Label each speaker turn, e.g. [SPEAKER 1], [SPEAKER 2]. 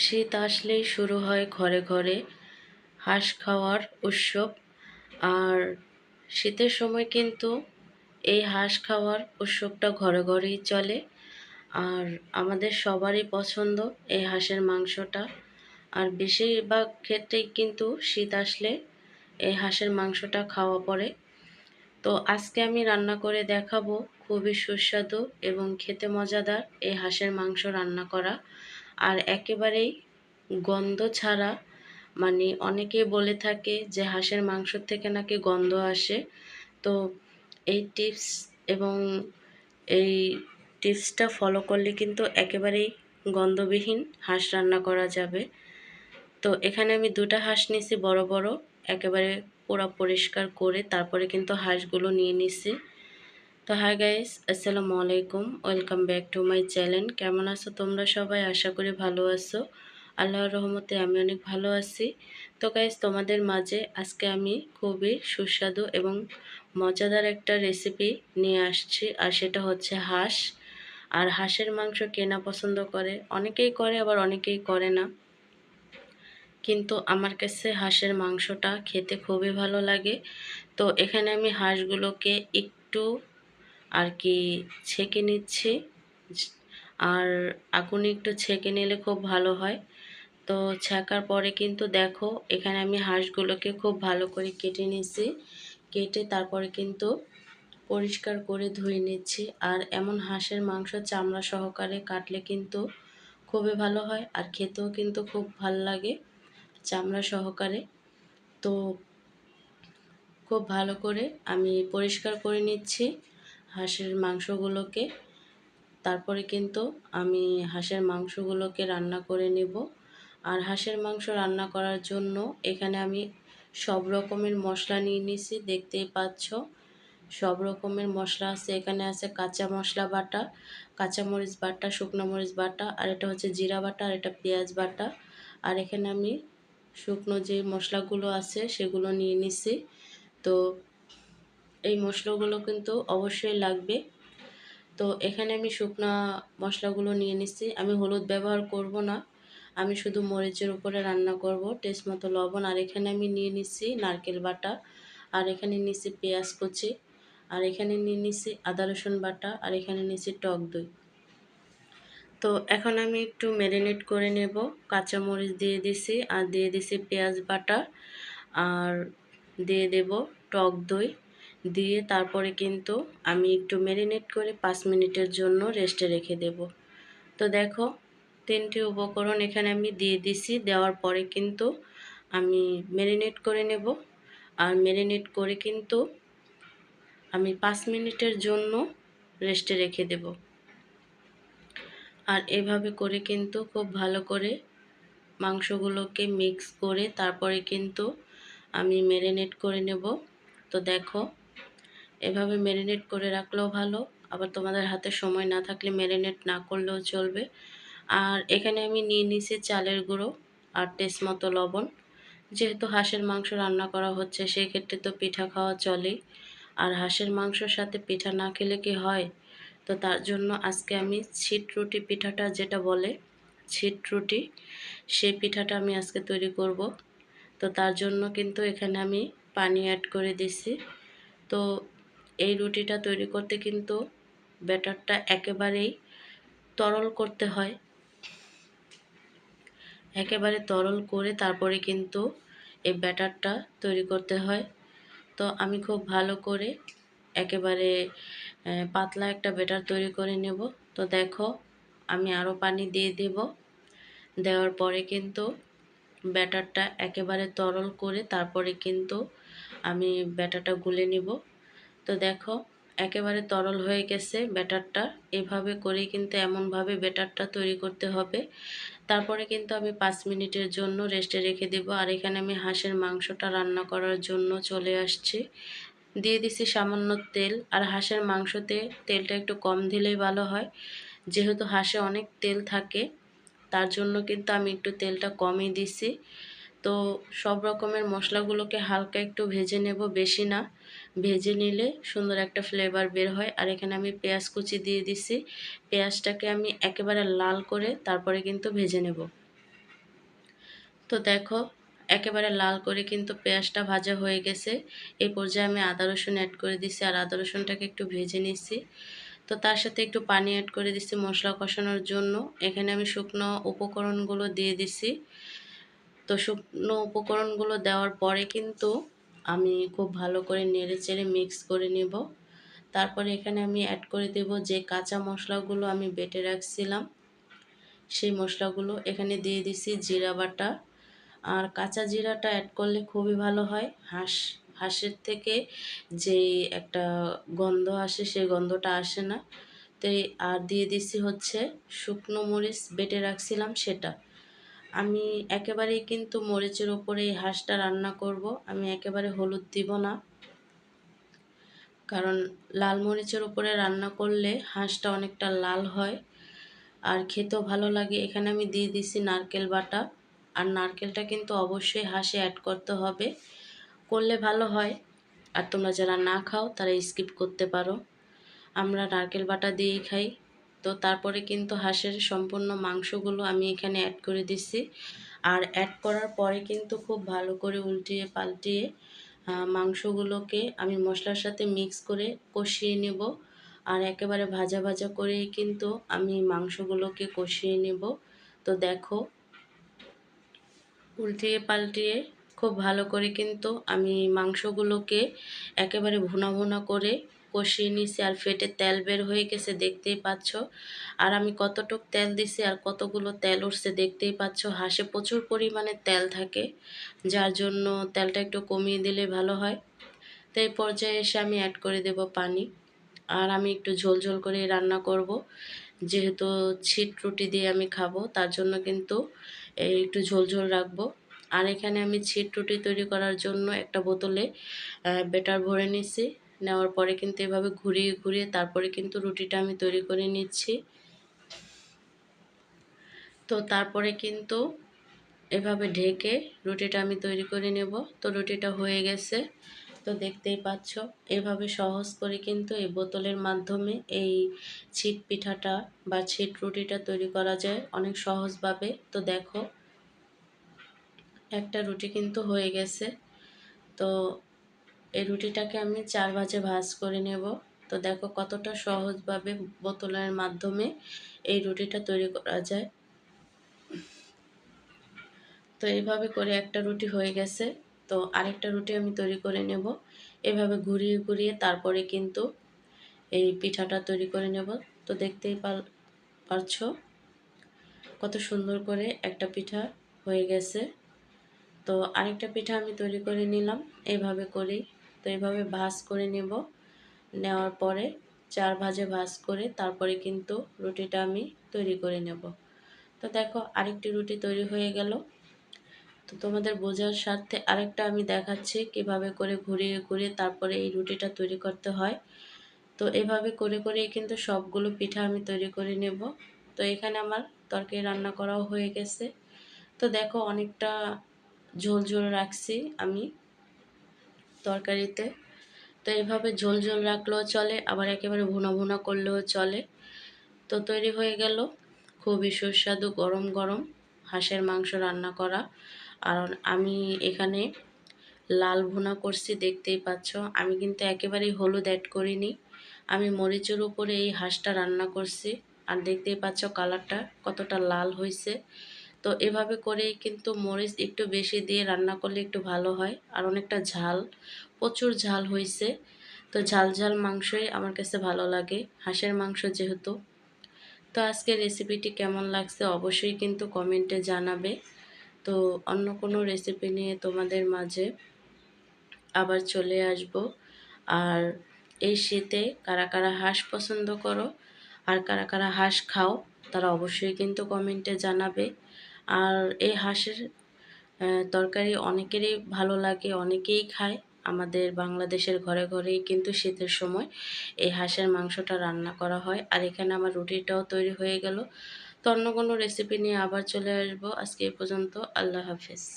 [SPEAKER 1] শীত আসলেই শুরু হয় ঘরে ঘরে হাঁস খাওয়ার উৎসব। আর শীতের সময় কিন্তু এই হাঁস খাওয়ার উৎসবটা ঘরে ঘরেই চলে। আর আমাদের সবারই পছন্দ এই হাঁসের মাংসটা। আর বেশিরভাগ ক্ষেত্রেই কিন্তু শীত আসলে এই হাঁসের মাংসটা খাওয়া পড়ে। তো আজকে আমি রান্না করে দেখাবো খুবই সুস্বাদু এবং খেতে মজাদার এই হাঁসের মাংস রান্না করা। আর একেবারেই গন্ধ ছাড়া, মানে অনেকেই বলে থাকে যে হাঁসের মাংস থেকে নাকি গন্ধ আসে। তো এই টিপস এবং এই টিপসটা ফলো করলে কিন্তু একেবারেই গন্ধবিহীন হাঁস রান্না করা যাবে। তো এখানে আমি দুটা হাঁস নিয়েছি বড় বড়, একেবারে পুরো পরিষ্কার করে তারপরে কিন্তু হাঁসগুলো নিয়ে নিছি। তো হাই গাইস, আসসালামু আলাইকুম, welcome back to my channel. কেমন আছো তোমরা সবাই? আশা করি ভালো আছো। আল্লাহর রহমতে আমি অনেক ভালো আছি। তো গাইস, তোমাদের মাঝে আজকে আমি খুবই সুস্বাদু এবং মজাদার একটা রেসিপি নিয়ে আসছি। আর সেটা হচ্ছে হাঁস। আর হাঁসের মাংস কে না পছন্দ করে? অনেকেই করে, আবার অনেকেই করে না। কিন্তু আমার কাছে হাঁসের মাংসটা খেতে খুবই ভালো লাগে। তো এখানে আমি হাঁসগুলোকে একটু আর কি ছেঁকে নিচ্ছি। আর আগুনে একটু ছেঁকে নিলে খুব ভালো হয়। তো ছেঁকার পরে কিন্তু দেখো এখানে আমি হাঁসগুলোকে খুব ভালো করে কেটে নিচ্ছি। কেটে তারপরে কিন্তু পরিষ্কার করে ধুয়ে নিচ্ছি। আর এমন হাঁসের মাংস চামড়া সহকারে কাটলে কিন্তু খুবই ভালো হয়, আর খেতেও কিন্তু খুব ভালো লাগে চামড়া সহকারে। তো খুব ভালো করে আমি পরিষ্কার করে নিচ্ছি হাঁসের মাংসগুলোকে। তারপরে কিন্তু আমি হাঁসের মাংসগুলোকে রান্না করে নেব। আর হাঁসের মাংস রান্না করার জন্য এখানে আমি সব রকমের মশলা নিয়ে নিছি, দেখতেই পাচ্ছ। সব রকমের মশলা আছে, এখানে আছে কাঁচা মশলা বাটা, কাঁচামরিচ বাটা, শুকনো মরিচ বাটা, আর এটা হচ্ছে জিরা বাটা, আর এটা পেঁয়াজ বাটা। আর এখানে আমি শুকনো যে মশলাগুলো আছে সেগুলো নিয়ে নিছি। তো এই মশলাগুলো কিন্তু অবশ্যই লাগবে। তো এখানে আমি শুকনা মশলাগুলো নিয়ে নিচ্ছি। আমি হলুদ ব্যবহার করব না, আমি শুধু মরিচের উপরে রান্না করব, টেস্ট মতো লবণ। আর এখানে আমি নিয়ে নিচ্ছি নারকেল বাটা, আর এখানে নিচ্ছি পেঁয়াজ কুচি, আর এখানে নিয়ে নিচ্ছি আদা রসুন বাটা, আর এখানে নিচ্ছি টক দই। তো এখন আমি একটু ম্যারিনেট করে নেব। কাঁচামরিচ দিয়ে দিছি, আর দিয়ে দিছি পেঁয়াজ বাটা, আর দিয়ে দেব টক দই। দিয়ে তারপরে কিন্তু আমি একটু ম্যারিনেট করে 5 মিনিটের জন্য রেস্টে রেখে দেব। তো দেখো 3টি উপকরণ এখানে আমি দিয়ে দিছি। দেওয়ার পরে কিন্তু আমি ম্যারিনেট করে নেব। আর ম্যারিনেট করে কিন্তু আমি 5 মিনিটের জন্য রেস্টে রেখে দেব। আর এভাবে করে কিন্তু খুব ভালো করে মাংসগুলোকে মিক্স করে তারপরে কিন্তু আমি ম্যারিনেট করে নেব। তো দেখো এভাবে ম্যারিনেট করে রাখলেও ভালো, আবার তোমাদের হাতে সময় না থাকলে ম্যারিনেট না করলেও চলবে। আর এখানে আমি নিয়ে নিয়েছি চালের গুঁড়ো আর টেস্ট মতো লবণ। যেহেতু হাঁসের মাংস রান্না করা হচ্ছে সেই ক্ষেত্রে তো পিঠা খাওয়া চলেই। আর হাঁসের মাংসর সাথে পিঠা না খেলে কি হয়? তো তার জন্য আজকে আমি ছিট রুটি পিঠাটা, যেটা বলে ছিট রুটি, সেই পিঠাটা আমি আজকে তৈরি করব। তো তার জন্য কিন্তু এখানে আমি পানি অ্যাড করে দিছি। তো এই রুটিটা তৈরি করতে কিন্তু ব্যাটারটা একেবারেই তরল করতে হয়। একেবারে তরল করে তারপরে কিন্তু এই ব্যাটারটা তৈরি করতে হয়। তো আমি খুব ভালো করে একেবারে পাতলা একটা ব্যাটার তৈরি করে নেব। তো দেখো আমি আরও পানি দিয়ে দেব। দেওয়ার পরে কিন্তু ব্যাটারটা একেবারে তরল করে তারপরে কিন্তু আমি ব্যাটারটা গুলে নিব। তো দেখো একেবারে তরল হয়ে গেছে ব্যাটারটা। এভাবে করেই কিন্তু এমনভাবে ব্যাটারটা তৈরি করতে হবে। তারপরে কিন্তু আমি 5 মিনিটের জন্য রেস্টে রেখে দেব। আর এখানে আমি হাঁসের মাংসটা রান্না করার জন্য চলে আসছি। দিয়ে দিছি সামান্য তেল। আর হাঁসের মাংসতে তেলটা একটু কম দিলেই ভালো হয়, যেহেতু হাঁসে অনেক তেল থাকে, তার জন্য কিন্তু আমি একটু তেলটা কমই দিছি। তো সব রকমের মশলাগুলোকে হালকা একটু ভেজে নেব, বেশি না। ভেজে নিলে সুন্দর একটা ফ্লেভার বের হয়। আর এখানে আমি পেঁয়াজ কুচি দিয়ে দিছি। পেঁয়াজটাকে আমি একেবারে লাল করে তারপরে কিন্তু ভেজে নেব। তো দেখো একেবারে লাল করে কিন্তু পেঁয়াজটা ভাজা হয়ে গেছে। এই পর্যায়ে আমি আদা রসুন অ্যাড করে দিছি, আর আদা রসুনটাকে একটু ভেজে নিচ্ছি। তো তার সাথে একটু পানি অ্যাড করে দিচ্ছি মশলা কষানোর জন্য। এখানে আমি শুকনো উপকরণগুলো দিয়ে দিছি। তো শুকনো উপকরণগুলো দেওয়ার পরে কিন্তু আমি খুব ভালো করে নেড়ে চেড়ে মিক্স করে নেব। তারপরে এখানে আমি অ্যাড করে দেব যে কাঁচা মশলাগুলো আমি বেটে রাখছিলাম, সেই মশলাগুলো এখানে দিয়ে দিছি। জিরা বাটা, আর কাঁচা জিরাটা অ্যাড করলে খুবই ভালো হয়। হাঁসের থেকে যেই একটা গন্ধ আসে সেই গন্ধটা আসে না। তো আর দিয়ে দিছি হচ্ছে শুকনো মরিচ বেটে রাখছিলাম সেটা। আমি একেবারেই কিন্তু মরিচের ওপরে এই হাঁসটা রান্না করব, আমি একেবারে হলুদ দিব না, কারণ লাল মরিচের উপরে রান্না করলে হাঁসটা অনেকটা লাল হয় আর খেতেও ভালো লাগে। এখানে আমি দিয়ে দিছি নারকেল বাটা, আর নারকেলটা কিন্তু অবশ্যই হাঁসে অ্যাড করতে হবে, করলে ভালো হয়। আর তোমরা যারা না খাও তারা স্কিপ করতে পারো, আমরা নারকেল বাটা দিয়েই খাই। তো তারপরে কিন্তু হাঁসের সম্পূর্ণ মাংসগুলো আমি এখানে অ্যাড করে দিছি। আর অ্যাড করার পরে কিন্তু খুব ভালো করে উল্টিয়ে পাল্টিয়ে মাংসগুলোকে আমি মশলার সাথে মিক্স করে কষিয়ে নেব। আর একেবারে ভাজা ভাজা করেই কিন্তু আমি মাংসগুলোকে কষিয়ে নেব। তো দেখো উল্টিয়ে পাল্টিয়ে খুব ভালো করে কিন্তু আমি মাংসগুলোকে একেবারে ভুনা ভুনা করে কষিয়ে নিছি। আর ফেটে তেল বের হয়ে গেছে দেখতেই পাচ্ছ। আর আমি কতটুক তেল দিছি আর কতগুলো তেল উঠছে দেখতেই পাচ্ছ। হাঁসে প্রচুর পরিমাণে তেল থাকে, যার জন্য তেলটা একটু কমিয়ে দিলে ভালো হয়। তো এই পর্যায়ে এসে আমি অ্যাড করে দেব পানি। আর আমি একটু ঝোল ঝোল করে রান্না করব, যেহেতু ছিট রুটি দিয়ে আমি খাবো, তার জন্য কিন্তু একটু ঝোল ঝোল রাখবো। আর এখানে আমি ছিট রুটি তৈরি করার জন্য একটা বোতলে বেটার ভরে নিচ্ছি। নেওয়ার পরে কিন্তু এভাবে ঘুরিয়ে ঘুরিয়ে তারপরে কিন্তু রুটিটা আমি তৈরি করে নিচ্ছি। তো তারপরে কিন্তু এভাবে ঢেকে রুটিটা আমি তৈরি করে নেব। তো রুটিটা হয়ে গেছে, তো দেখতেই পাচ্ছ এভাবে সহজ করে কিন্তু এই বোতলের মাধ্যমে এই ছিট পিঠাটা বা ছিট রুটিটা তৈরি করা যায় অনেক সহজভাবে। তো দেখো একটা রুটি কিন্তু হয়ে গেছে। তো এই রুটিটাকে আমি 4 ভাঁজে ভাঁজ করে নেব। তো দেখো কতটা সহজভাবে বোতলের মাধ্যমে এই রুটিটা তৈরি করা যায়। তো এইভাবে করে একটা রুটি হয়ে গেছে। তো আরেকটা রুটি আমি তৈরি করে নেব। এভাবে ঘুরিয়ে ঘুরিয়ে তারপরে কিন্তু এই পিঠাটা তৈরি করে নেব। তো দেখতেই পারছো কত সুন্দর করে একটা পিঠা হয়ে গেছে। তো আরেকটা পিঠা আমি তৈরি করে নিলাম এইভাবে করেই। তো এইভাবে ভাঁজ করে নেব। নেওয়ার পরে 4 ভাঁজে ভাঁজ করে তারপরে কিন্তু রুটিটা আমি তৈরি করে নেব। তো দেখো আরেকটি রুটি তৈরি হয়ে গেল। তো তোমাদের বোঝার স্বার্থে আরেকটা আমি দেখাচ্ছি কিভাবে করে ঘুরিয়ে ঘুরিয়ে তারপরে এই রুটিটা তৈরি করতে হয়। তো এভাবে করে করেই কিন্তু সবগুলো পিঠা আমি তৈরি করে নেব। তো এখানে আমার তরকারি রান্না করাও হয়ে গেছে। তো দেখো অনেকটা ঝোল ঝোল রাখছি আমি তরকারিতে। তো এভাবে ঝোল ঝোল রাখলেও চলে, আবার একেবারে ভুনা ভুনা করলেও চলে। তো তৈরি হয়ে গেল খুবই সুস্বাদু গরম গরম হাঁসের মাংস রান্না করা। আর আমি এখানে লাল ভুনা করছি দেখতেই পাচ্ছ। আমি কিন্তু একেবারেই হলুদ অ্যাড করিনি, আমি মরিচের উপরে এই হাঁসটা রান্না করছি। আর দেখতেই পাচ্ছ কালারটা কতটা লাল হয়েছে। তো এভাবে করেই কিন্তু মরিচ একটু বেশি দিয়ে রান্না করলে একটু ভালো হয়। আর অনেকটা ঝাল, প্রচুর ঝাল হয়েছে। তো ঝাল ঝাল মাংসই আমার কাছে ভালো লাগে, হাঁসের মাংস যেহেতু। তো আজকের রেসিপিটি কেমন লাগছে অবশ্যই কিন্তু কমেন্টে জানাবে। তো অন্য কোনো রেসিপি নিয়ে তোমাদের মাঝে আবার চলে আসব। আর এই শীতে কারা কারা হাঁস পছন্দ করো আর কারা কারা হাঁস খাও তারা অবশ্যই কিন্তু কমেন্টে জানাবে। আর এই হাঁসের তরকারি অনেকেরই ভালো লাগে, অনেকেই খায়। আমাদের বাংলাদেশের ঘরে ঘরেই কিন্তু শীতের সময় এই হাঁসের মাংসটা রান্না করা হয়। আর এখানে আমার রুটিটাও তৈরি হয়ে গেল। তো অন্য কোনো রেসিপি নিয়ে আবার চলে আসবো। আজকে এই পর্যন্ত, আল্লাহ হাফেজ।